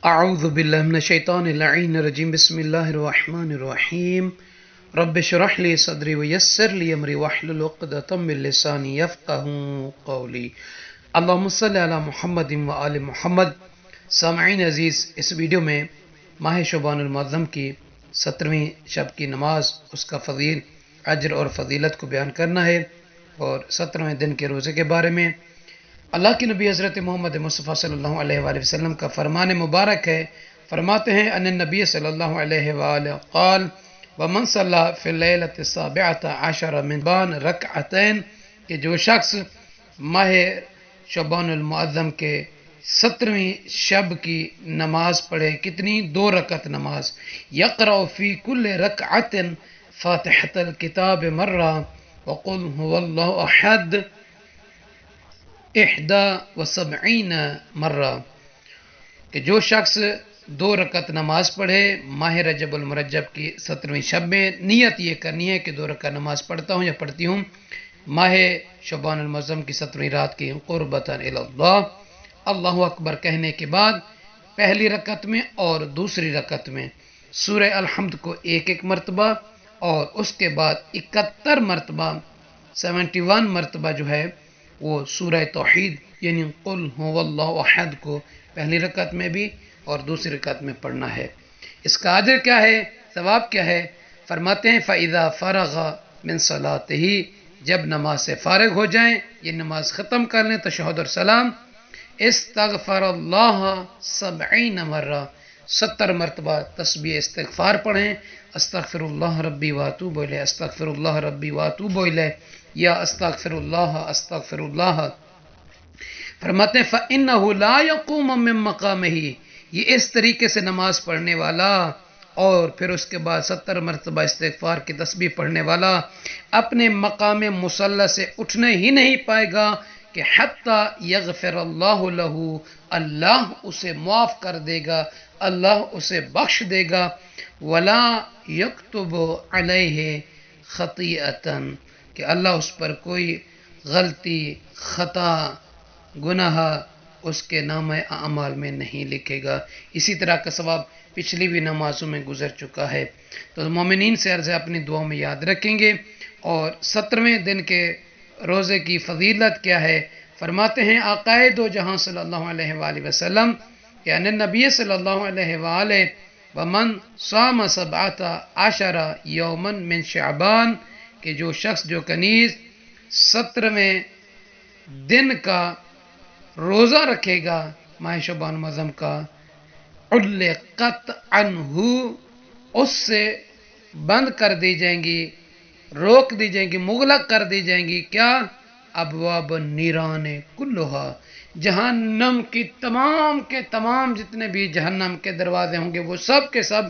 اعوذ باللہ من الشیطان اللعین الرجیم بسم اللہ الرحمن الرحیم رب اشرح لی صدری ویسر لی امری واحلل عقدۃ من لسانی یفقہوا قولی اللہم صلی علی محمد و آل محمد۔ سامعین عزیز، اس ویڈیو میں ماہ شعبان المعظم کی 17ویں شب کی نماز، اس کا فضیل، اجر اور فضیلت کو بیان کرنا ہے، اور 17ویں دن کے روزے کے بارے میں اللہ کے نبی حضرت محمد مصطفیٰ صلی اللہ علیہ وآلہ وسلم کا فرمان مبارک ہے۔ فرماتے ہیں ان النبی صلی اللہ علیہ وآلہ قال ومن صلی فی اللیلۃ السابعۃ عشر من بان رکعتین، کہ جو شخص ماہ شعبان المعظم کے 17ویں شب کی نماز پڑھے، کتنی؟ 2 رکعت نماز، یقرأ فی کل رکعت فاتحۃ الکتاب مرہ وقل هو اللہ احد 71 مرہ، کہ جو شخص 2 رکعت نماز پڑھے ماہ رجب المرجب کی 17ویں شب میں، نیت یہ کرنی ہے کہ 2 رکعت نماز پڑھتا ہوں یا پڑھتی ہوں ماہ شعبان المعظم کی 17ویں رات کی قربتاً الی اللہ۔ اللہ اکبر کہنے کے بعد پہلی رکعت میں اور دوسری رکعت میں سورہ الحمد کو 1 مرتبہ، اور اس کے بعد 71 مرتبہ 71 مرتبہ جو ہے وہ سورہ توحید یعنی قل هو اللہ احد کو پہلی رکعت میں بھی اور دوسری رکعت میں پڑھنا ہے۔ اس کا اجر کیا ہے، ثواب کیا ہے؟ فرماتے ہیں فَإِذَا فَرَغَ مِن صَلَاتِهِ، جب نماز سے فارغ ہو جائیں، یہ نماز ختم کر لیں تشہد اور سلام، استغفر اللہ 70 مرہ، 70 مرتبہ تسبیح استغفار پڑھیں، استغفر اللہ ربی واتوب الیہ، استغفر اللہ ربی واتوب الیہ، یا استغفر اللہ۔ فرماتے ہیں فَإِنَّهُ لَا يَقُومُ مِن مَّقَامِهِ، یہ اس طریقے سے نماز پڑھنے والا اور پھر اس کے بعد 70 مرتبہ استغفار کی تسبیح پڑھنے والا اپنے مقام مصلی سے اٹھنے ہی نہیں پائے گا کہ حتی یغفر اللہ لہ، اللہ اسے معاف کر دے گا، اللہ اسے بخش دے گا، ولا یکتب علیہ خطیئۃ، کہ اللہ اس پر کوئی غلطی، خطا، گناہ اس کے نامہ اعمال میں نہیں لکھے گا۔ اسی طرح کا ثواب پچھلی بھی نمازوں میں گزر چکا ہے۔ تو مومنین سے عرض ہے اپنی دعاؤں میں یاد رکھیں گے۔ اور 17ویں دن کے روزے کی فضیلت کیا ہے؟ فرماتے ہیں آقائے دو جہاں صلی اللہ علیہ وآلہ وسلم، یعنی نبی صلی اللہ علیہ وآلہ ومن صام 17 یوما من شعبان، کہ جو شخص جو کنیز 17ویں دن کا روزہ رکھے گا ماہ شعبان المعظم کا، علقت عنہ، اس سے بند کر دی جائیں گی، روک دی جائیں گی، مغلق کر دی جائیں گی کیا؟ ابواب النیران کلھا، جہنم کی تمام کے تمام جتنے بھی جہنم کے دروازے ہوں گے وہ سب کے سب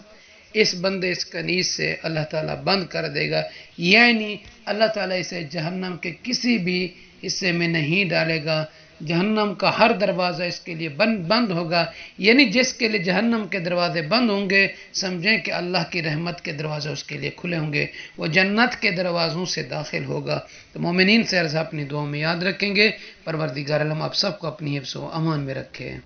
اس بندے، اس کنیز سے اللہ تعالیٰ بند کر دے گا، یعنی اللہ تعالیٰ اسے جہنم کے کسی بھی حصے میں نہیں ڈالے گا، جہنم کا ہر دروازہ اس کے لیے بند ہوگا، یعنی جس کے لیے جہنم کے دروازے بند ہوں گے سمجھیں کہ اللہ کی رحمت کے دروازے اس کے لیے کھلے ہوں گے، وہ جنت کے دروازوں سے داخل ہوگا۔ تو مومنین سے عرض اپنی دعاؤں میں یاد رکھیں گے۔ پروردگار عالم آپ سب کو اپنی حفظ و امان میں رکھے۔